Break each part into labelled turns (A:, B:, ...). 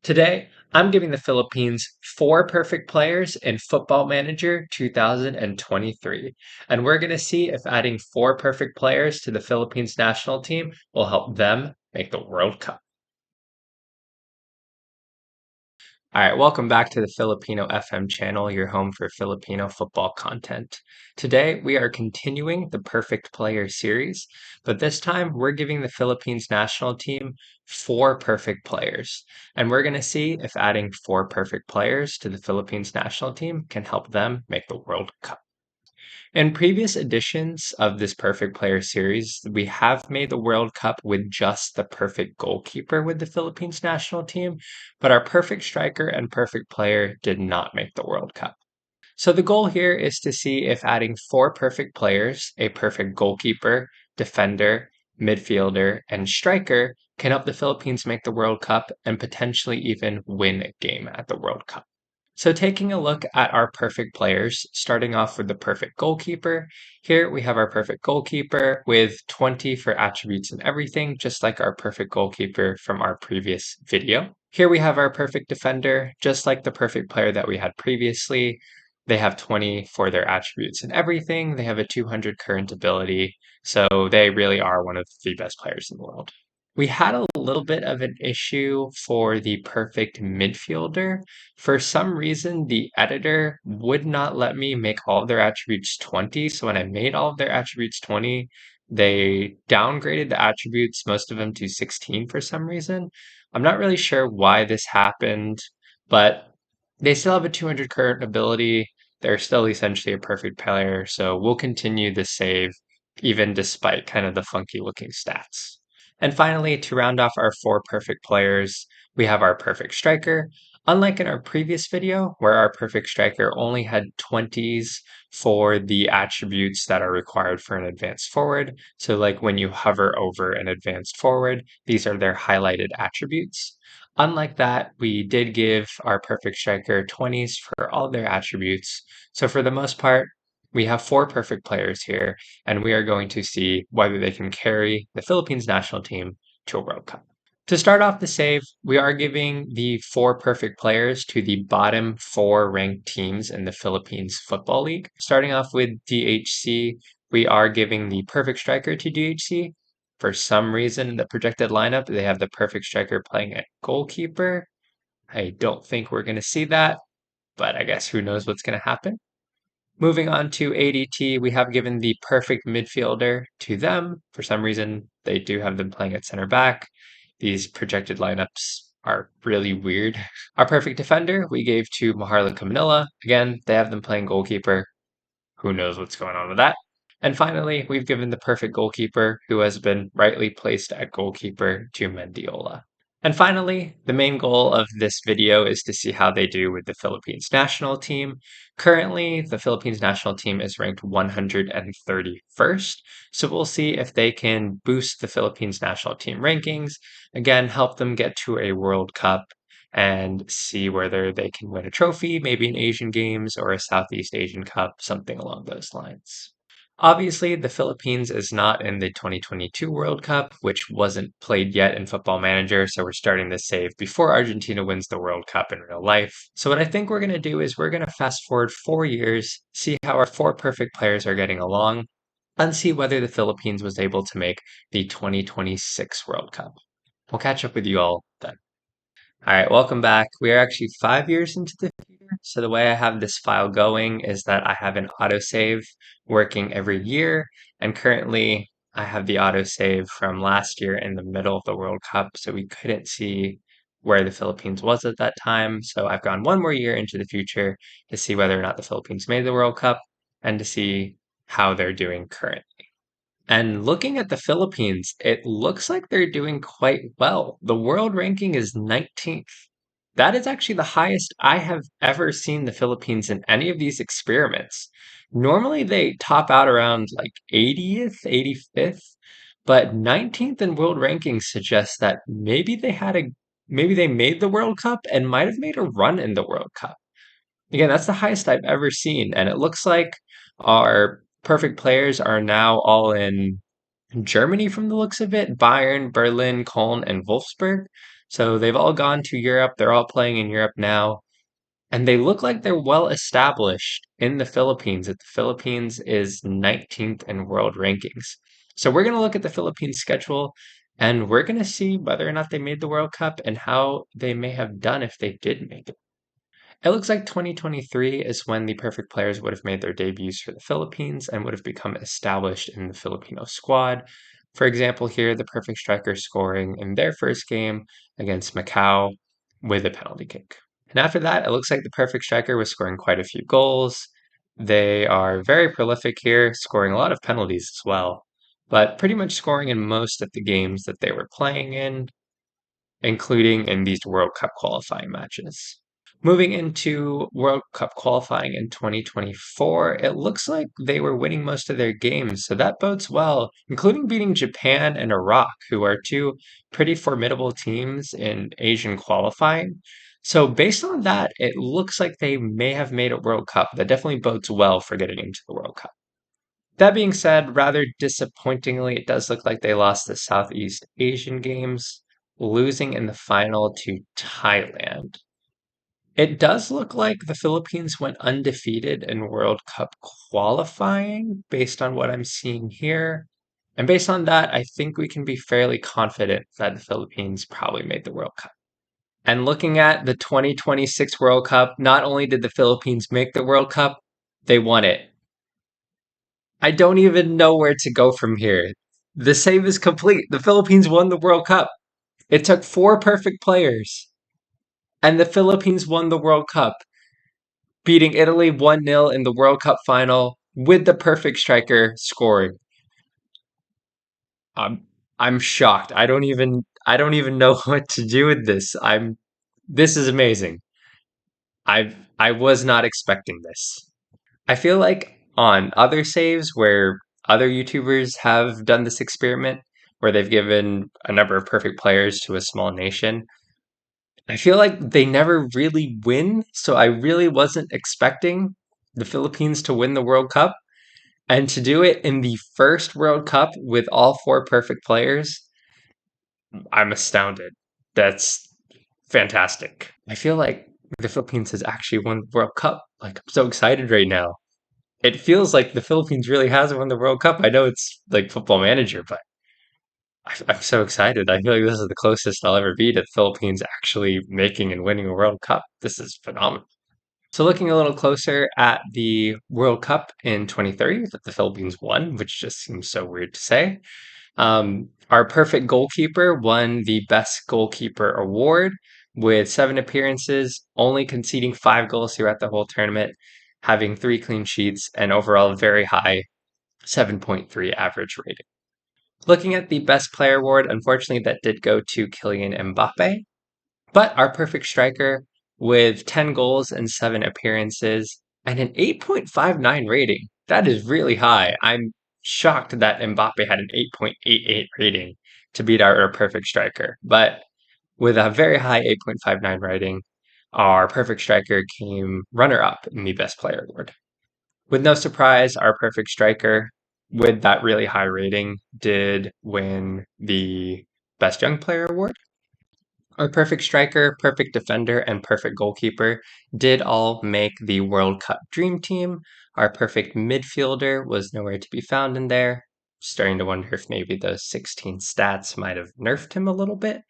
A: Today, I'm giving the Philippines four perfect players in Football Manager 2023. And we're going to see if adding four perfect players to the Philippines national team will help them make the World Cup. All right, welcome back to the Filipino FM channel, your home for Filipino football content. Today, we are continuing the Perfect Player series, but this time we're giving the Philippines national team four perfect players. And we're going to see if adding four perfect players to the Philippines national team can help them make the World Cup. In previous editions of this Perfect Player series, we have made the World Cup with just the perfect goalkeeper with the Philippines national team, but our perfect striker and perfect player did not make the World Cup. So the goal here is to see if adding four perfect players, a perfect goalkeeper, defender, midfielder, and striker, can help the Philippines make the World Cup and potentially even win a game at the World Cup. So, taking a look at our perfect players, starting off with the perfect goalkeeper. Here we have our perfect goalkeeper with 20 for attributes and everything, just like our perfect goalkeeper from our previous video. Here we have our perfect defender, just like the perfect player that we had previously. They have 20 for their attributes and everything. They have a 200 current ability, so they really are one of the best players in the world. We had a little bit of an issue for the perfect midfielder. For some reason, the editor would not let me make all of their attributes 20. So when I made all of their attributes 20, they downgraded the attributes, most of them to 16 for some reason. I'm not really sure why this happened, but they still have a 200 current ability. They're still essentially a perfect player. So we'll continue the save, even despite kind of the funky looking stats. And finally, to round off our four perfect players, we have our perfect striker. Unlike in our previous video, where our perfect striker only had 20s for the attributes that are required for an advanced forward. So, like when you hover over an advanced forward, these are their highlighted attributes. Unlike that, we did give our perfect striker 20s for all their attributes. So, for the most part, we have four perfect players here, and we are going to see whether they can carry the Philippines national team to a World Cup. To start off the save, we are giving the four perfect players to the bottom four ranked teams in the Philippines Football League. Starting off with DHC, we are giving the perfect striker to DHC. For some reason, in the projected lineup, they have the perfect striker playing at goalkeeper. I don't think we're going to see that, but I guess who knows what's going to happen. Moving on to ADT, we have given the perfect midfielder to them. For some reason, they do have them playing at center back. These projected lineups are really weird. Our perfect defender, we gave to Maharlika Manila. Again, they have them playing goalkeeper. Who knows what's going on with that? And finally, we've given the perfect goalkeeper, who has been rightly placed at goalkeeper, to Mendiola. And finally, the main goal of this video is to see how they do with the Philippines national team. Currently, the Philippines national team is ranked 131st, so we'll see if they can boost the Philippines national team rankings, again, help them get to a World Cup, and see whether they can win a trophy, maybe an Asian Games or a Southeast Asian Cup, something along those lines. Obviously, the Philippines is not in the 2022 World Cup, which wasn't played yet in Football Manager, so we're starting this save before Argentina wins the World Cup in real life. So what I think we're going to do is we're going to fast forward 4 years, see how our four perfect players are getting along, and see whether the Philippines was able to make the 2026 World Cup. We'll catch up with you all then. All right, welcome back. We are actually 5 years into the future. So the way I have this file going is that I have an autosave working every year. And currently I have the autosave from last year in the middle of the World Cup. So we couldn't see where the Philippines was at that time. So I've gone one more year into the future to see whether or not the Philippines made the World Cup and to see how they're doing currently. And looking at the Philippines, it looks like they're doing quite well. The world ranking is 19th. That is actually the highest I have ever seen the Philippines in any of these experiments. Normally they top out around like 80th, 85th, but 19th in world rankings suggests that maybe they made the World Cup and might have made a run in the World Cup. Again, that's the highest I've ever seen, and it looks like our perfect players are now all in Germany from the looks of it, Bayern, Berlin, Cologne, and Wolfsburg. So they've all gone to Europe. They're all playing in Europe now. And they look like they're well established in the Philippines. That the Philippines is 19th in world rankings. So we're going to look at the Philippines schedule and we're going to see whether or not they made the World Cup and how they may have done if they did make it. It looks like 2023 is when the perfect players would have made their debuts for the Philippines and would have become established in the Filipino squad. For example, here, the perfect striker scoring in their first game against Macau with a penalty kick. And after that, it looks like the perfect striker was scoring quite a few goals. They are very prolific here, scoring a lot of penalties as well, but pretty much scoring in most of the games that they were playing in, including in these World Cup qualifying matches. Moving into World Cup qualifying in 2024, it looks like they were winning most of their games, so that bodes well, including beating Japan and Iraq, who are two pretty formidable teams in Asian qualifying. So, based on that, it looks like they may have made a World Cup. That definitely bodes well for getting into the World Cup. That being said, rather disappointingly, it does look like they lost the Southeast Asian Games, losing in the final to Thailand. It does look like the Philippines went undefeated in World Cup qualifying based on what I'm seeing here. And based on that, I think we can be fairly confident that the Philippines probably made the World Cup. And looking at the 2026 World Cup, not only did the Philippines make the World Cup, they won it. I don't even know where to go from here. The save is complete. The Philippines won the World Cup. It took four perfect players, and the Philippines won the World Cup, beating Italy 1-0 in the World Cup final with the perfect striker scoring. I'm shocked. I don't even know what to do with this. This is amazing. I was not expecting this. I feel like on other saves where other YouTubers have done this experiment where they've given a number of perfect players to a small nation, I feel like they never really win, so I really wasn't expecting the Philippines to win the World Cup. And to do it in the first World Cup with all four perfect players, I'm astounded. That's fantastic. I feel like the Philippines has actually won the World Cup. Like, I'm so excited right now. It feels like the Philippines really has won the World Cup. I know it's like Football Manager, but I'm so excited. I feel like this is the closest I'll ever be to the Philippines actually making and winning a World Cup. This is phenomenal. So, looking a little closer at the World Cup in 2030 that the Philippines won, which just seems so weird to say, our perfect goalkeeper won the Best Goalkeeper award with 7 appearances, only conceding 5 goals throughout the whole tournament, having 3 clean sheets, and overall a very high 7.3 average rating. Looking at the Best Player award, unfortunately, that did go to Kylian Mbappe, but our perfect striker with 10 goals and 7 appearances and an 8.59 rating. That is really high. I'm shocked that Mbappe had an 8.88 rating to beat our perfect striker. But with a very high 8.59 rating, our perfect striker came runner up in the Best Player award. With no surprise, our perfect striker, with that really high rating, did win the Best Young Player award. Our perfect striker, perfect defender, and perfect goalkeeper did all make the World Cup Dream Team. Our perfect midfielder was nowhere to be found in there. Starting to wonder if maybe those 16 stats might have nerfed him a little bit,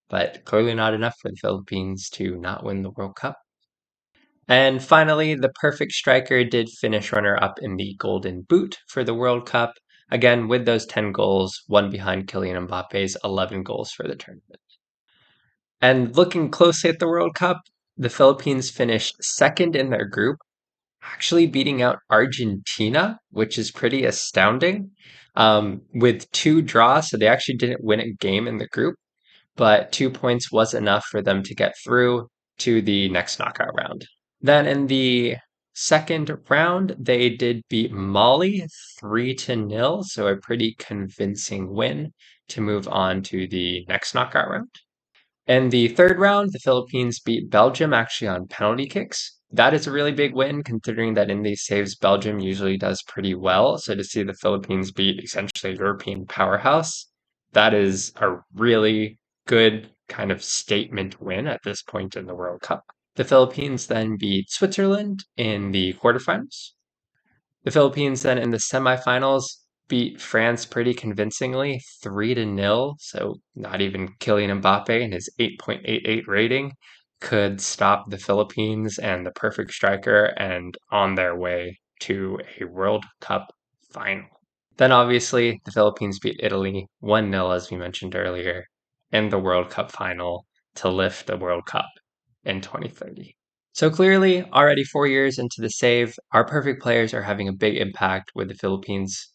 A: but clearly not enough for the Philippines to not win the World Cup. And finally, the perfect striker did finish runner up in the Golden Boot for the World Cup. Again, with those 10 goals, one behind Kylian Mbappe's 11 goals for the tournament. And looking closely at the World Cup, the Philippines finished second in their group, actually beating out Argentina, which is pretty astounding, with 2 draws. So they actually didn't win a game in the group, but 2 points was enough for them to get through to the next knockout round. Then in the second round, they did beat Mali 3-0, so a pretty convincing win to move on to the next knockout round. In the third round, the Philippines beat Belgium actually on penalty kicks. That is a really big win considering that in these saves, Belgium usually does pretty well. So to see the Philippines beat essentially a European powerhouse, that is a really good kind of statement win at this point in the World Cup. The Philippines then beat Switzerland in the quarterfinals. The Philippines then in the semifinals beat France pretty convincingly, 3-0. So not even Kylian Mbappe and his 8.88 rating could stop the Philippines and the perfect striker and on their way to a World Cup final. Then obviously the Philippines beat Italy 1-0, as we mentioned earlier, in the World Cup final to lift the World Cup in 2030. So clearly, already 4 years into the save, our perfect players are having a big impact with the Philippines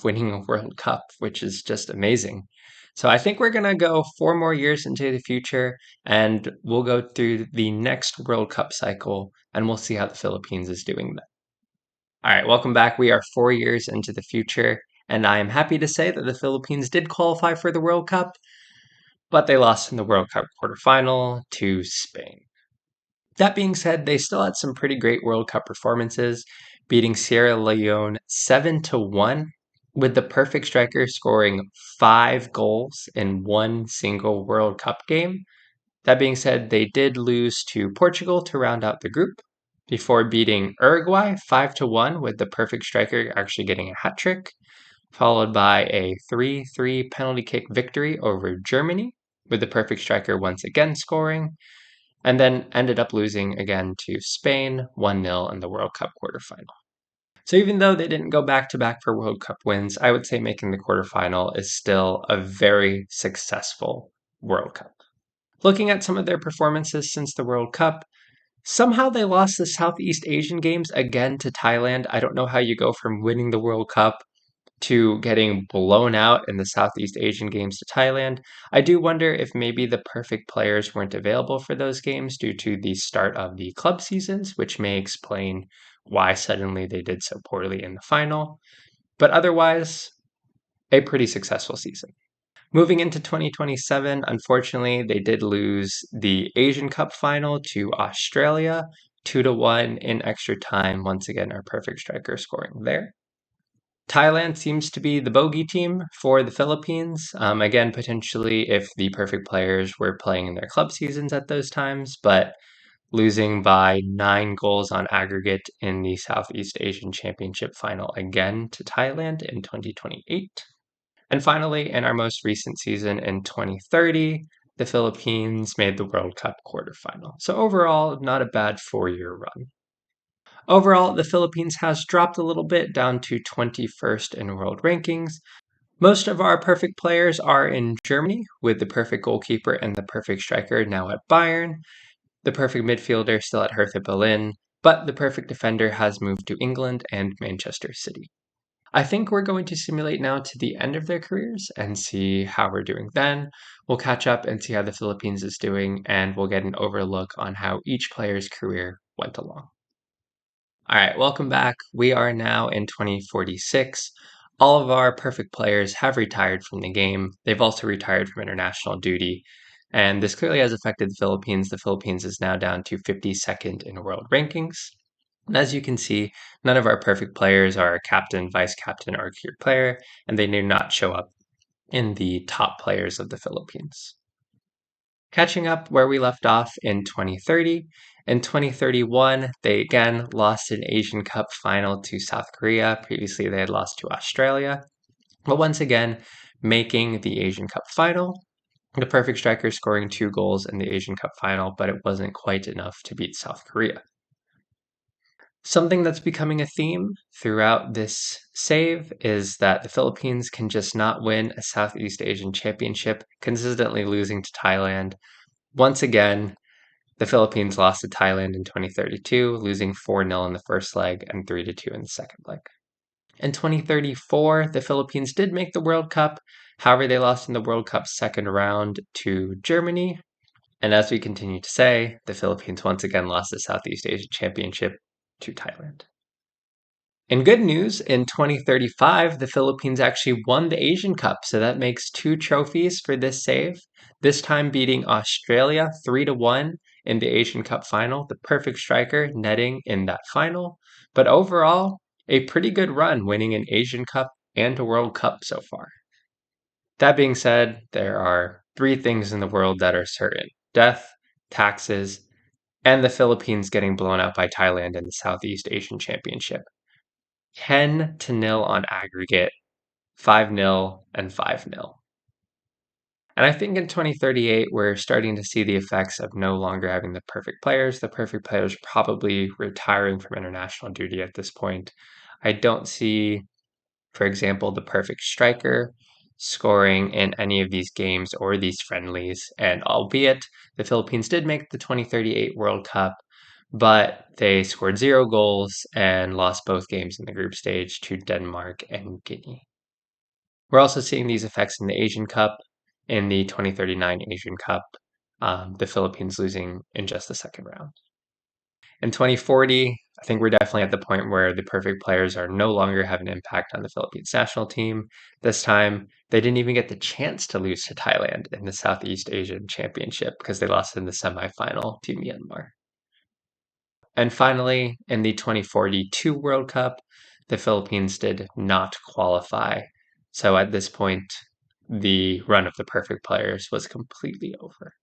A: winning a World Cup, which is just amazing. So I think we're going to go 4 more years into the future and we'll go through the next World Cup cycle and we'll see how the Philippines is doing then. All right, welcome back. We are 4 years into the future, and I am happy to say that the Philippines did qualify for the World Cup, but they lost in the World Cup quarterfinal to Spain. That being said, they still had some pretty great World Cup performances, beating Sierra Leone 7-1, with the perfect striker scoring 5 goals in one single World Cup game. That being said, they did lose to Portugal to round out the group before beating Uruguay 5-1 with the perfect striker actually getting a hat trick, followed by a 3-3 penalty kick victory over Germany with the perfect striker once again scoring, and then ended up losing again to Spain 1-0 in the World Cup quarterfinal. So even though they didn't go back to back for World Cup wins, I would say making the quarterfinal is still a very successful World Cup. Looking at some of their performances since the World Cup, somehow they lost the Southeast Asian games again to Thailand. I don't know how you go from winning the World Cup to getting blown out in the Southeast Asian games to Thailand. I do wonder if maybe the perfect players weren't available for those games due to the start of the club seasons, which may explain why suddenly they did so poorly in the final. But otherwise, a pretty successful season. Moving into 2027, unfortunately, they did lose the Asian Cup final to Australia, 2-1 in extra time. Once again, our perfect striker scoring there. Thailand seems to be the bogey team for the Philippines. Again, potentially if the perfect players were playing in their club seasons at those times, but losing by 9 goals on aggregate in the Southeast Asian Championship final again to Thailand in 2028. And finally, in our most recent season in 2030, the Philippines made the World Cup quarterfinal. So overall, not a bad 4-year run. Overall, the Philippines has dropped a little bit down to 21st in world rankings. Most of our perfect players are in Germany, with the perfect goalkeeper and the perfect striker now at Bayern, the perfect midfielder still at Hertha Berlin, but the perfect defender has moved to England and Manchester City. I think we're going to simulate now to the end of their careers and see how we're doing then. We'll catch up and see how the Philippines is doing, and we'll get an overlook on how each player's career went along. All right, welcome back. We are now in 2046. All of our perfect players have retired from the game. They've also retired from international duty. And this clearly has affected the Philippines. The Philippines is now down to 52nd in world rankings. And as you can see, none of our perfect players are captain, vice captain, or key player, and they do not show up in the top players of the Philippines. Catching up where we left off in 2030. In 2031, they again lost an Asian Cup final to South Korea. Previously, they had lost to Australia. But once again, making the Asian Cup final. The perfect striker scoring 2 goals in the Asian Cup final, but it wasn't quite enough to beat South Korea. Something that's becoming a theme throughout this save is that the Philippines can just not win a Southeast Asian championship, consistently losing to Thailand. Once again, the Philippines lost to Thailand in 2032, losing 4-0 in the first leg and 3-2 in the second leg. In 2034, the Philippines did make the World Cup. However, they lost in the World Cup second round to Germany. And as we continue to say, the Philippines once again lost the Southeast Asian Championship to Thailand. In good news, in 2035, the Philippines actually won the Asian Cup, so that makes 2 trophies for this save, this time beating Australia 3-1 in the Asian Cup final, the perfect striker netting in that final. But overall, a pretty good run winning an Asian Cup and a World Cup so far. That being said, there are three things in the world that are certain: death, taxes, and the Philippines getting blown out by Thailand in the Southeast Asian Championship. 10-0 on aggregate, 5-0, and 5-0. And I think in 2038, we're starting to see the effects of no longer having the perfect players. The perfect players probably retiring from international duty at this point. I don't see, for example, the perfect striker scoring in any of these games or these friendlies. And albeit the Philippines did make the 2038 World Cup, but they scored 0 goals and lost both games in the group stage to Denmark and Guinea. We're also seeing these effects in the Asian Cup, in the 2039 Asian Cup, the Philippines losing in just the second round. In 2040, I think we're definitely at the point where the perfect players are no longer having an impact on the Philippines national team. This time, they didn't even get the chance to lose to Thailand in the Southeast Asian Championship because they lost in the semifinal to Myanmar. And finally, in the 2042 World Cup, the Philippines did not qualify. So at this point, the run of the perfect players was completely over.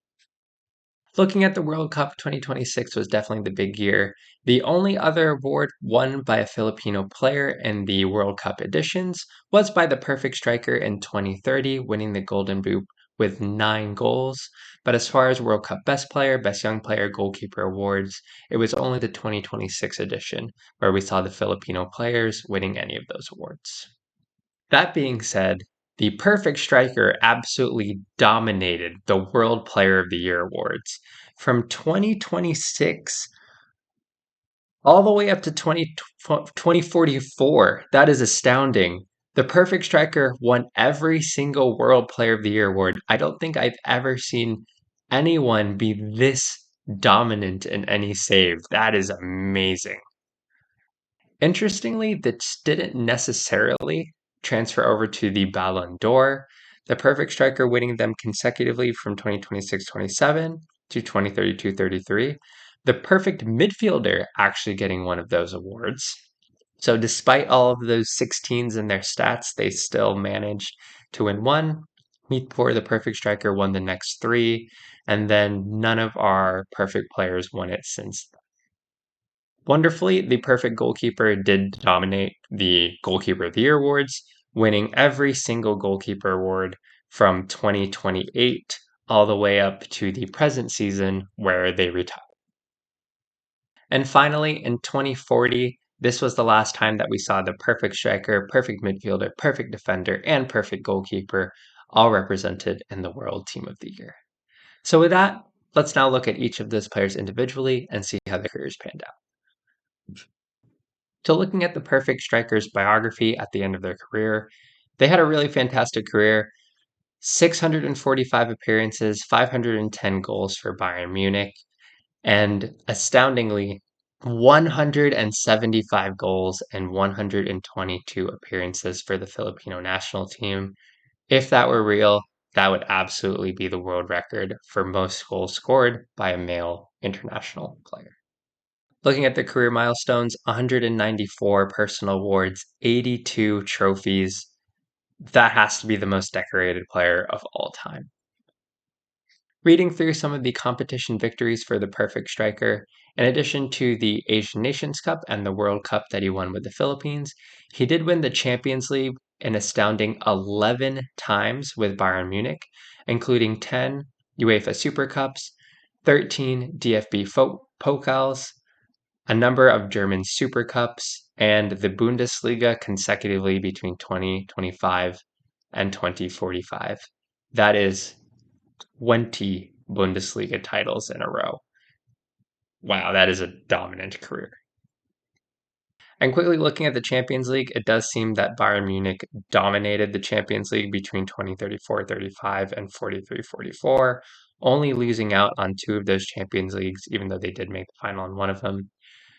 A: Looking at the World Cup, 2026 was definitely the big year. The only other award won by a Filipino player in the World Cup editions was by the perfect striker in 2030, winning the Golden Boot with 9 goals. But as far as World Cup Best Player, Best Young Player, Goalkeeper awards, it was only the 2026 edition where we saw the Filipino players winning any of those awards. That being said, the perfect striker absolutely dominated the World Player of the Year awards. From 2026 all the way up to 2044. That is astounding. The perfect striker won every single World Player of the Year award. I don't think I've ever seen anyone be this dominant in any save. That is amazing. Interestingly, this didn't necessarily transfer over to the Ballon d'Or, the perfect striker winning them consecutively from 2026-27 to 2032-33. The perfect midfielder actually getting one of those awards. So despite all of those 16s in their stats, they still managed to win one. Before the perfect striker won the next 3, and then none of our perfect players won it since. Wonderfully, the perfect goalkeeper did dominate the Goalkeeper of the Year awards, winning every single goalkeeper award from 2028 all the way up to the present season where they retired. And finally, in 2040, this was the last time that we saw the perfect striker, perfect midfielder, perfect defender, and perfect goalkeeper all represented in the World Team of the Year. So with that, let's now look at each of those players individually and see how their careers panned out. So looking at the perfect striker's biography at the end of their career, they had a really fantastic career. 645 appearances, 510 goals for Bayern Munich, and astoundingly, 175 goals and 122 appearances for the Filipino national team. If that were real, that would absolutely be the world record for most goals scored by a male international player. Looking at the career milestones, 194 personal awards, 82 trophies. That has to be the most decorated player of all time. Reading through some of the competition victories for the perfect striker, in addition to the Asian Nations Cup and the World Cup that he won with the Philippines, he did win the Champions League an astounding 11 times with Bayern Munich, including 10 UEFA Super Cups, 13 DFB Pokals, a number of German Super Cups, and the Bundesliga consecutively between 2025 and 2045. That is 20 Bundesliga titles in a row. Wow, that is a dominant career. And quickly looking at the Champions League, it does seem that Bayern Munich dominated the Champions League between 2034-35 and 43-44, only losing out on 2 of those Champions Leagues, even though they did make the final in one of them.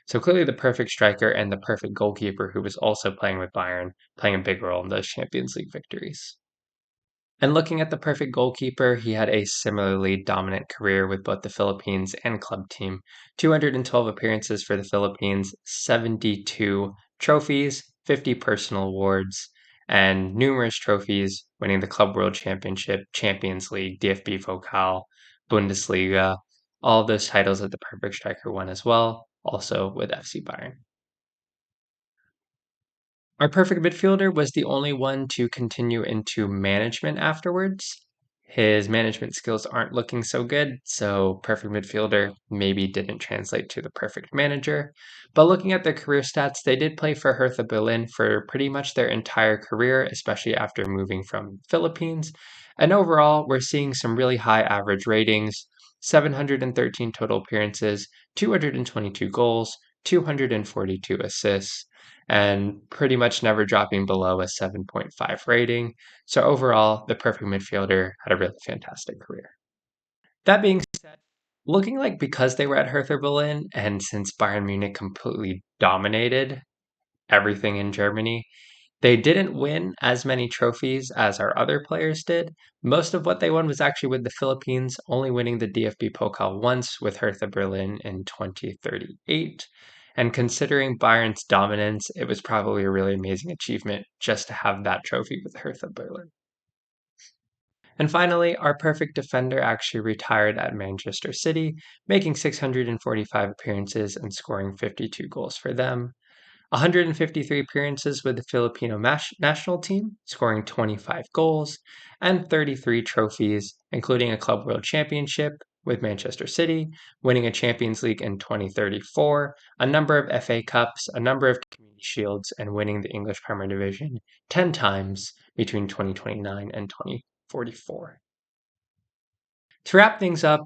A: So clearly the perfect striker and the perfect goalkeeper who was also playing with Bayern, playing a big role in those Champions League victories. And looking at the perfect goalkeeper, he had a similarly dominant career with both the Philippines and club team. 212 appearances for the Philippines, 72 trophies, 50 personal awards, and numerous trophies, winning the Club World Championship, Champions League, DFB Pokal, Bundesliga, all of those titles that the perfect striker won as well, also with FC Bayern. Our perfect midfielder was the only one to continue into management afterwards. His management skills aren't looking so good, so perfect midfielder maybe didn't translate to the perfect manager. But looking at their career stats, they did play for Hertha Berlin for pretty much their entire career, especially after moving from Philippines. And overall, we're seeing some really high average ratings: 713 total appearances, 222 goals, 242 assists, and pretty much never dropping below a 7.5 rating. So overall, the perfect midfielder had a really fantastic career. That being said, looking like because they were at Hertha Berlin and since Bayern Munich completely dominated everything in Germany, they didn't win as many trophies as our other players did. Most of what they won was actually with the Philippines, only winning the DFB Pokal once with Hertha Berlin in 2038. And considering Bayern's dominance, it was probably a really amazing achievement just to have that trophy with Hertha Berlin. And finally, our perfect defender actually retired at Manchester City, making 645 appearances and scoring 52 goals for them. 153 appearances with the Filipino national team, scoring 25 goals, and 33 trophies, including a Club World Championship with Manchester City, winning a Champions League in 2034, a number of FA Cups, a number of Community Shields, and winning the English Premier Division 10 times between 2029 and 2044. To wrap things up,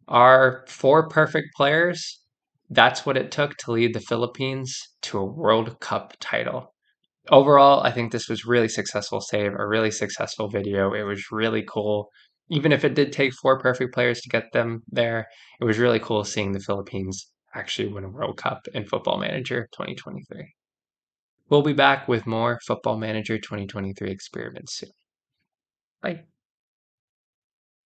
A: our four perfect players, that's what it took to lead the Philippines to a World Cup title. Overall, I think this was really successful save, a really successful video. It was really cool. Even if it did take four perfect players to get them there, it was really cool seeing the Philippines actually win a World Cup in Football Manager 2023. We'll be back with more Football Manager 2023 experiments soon. Bye.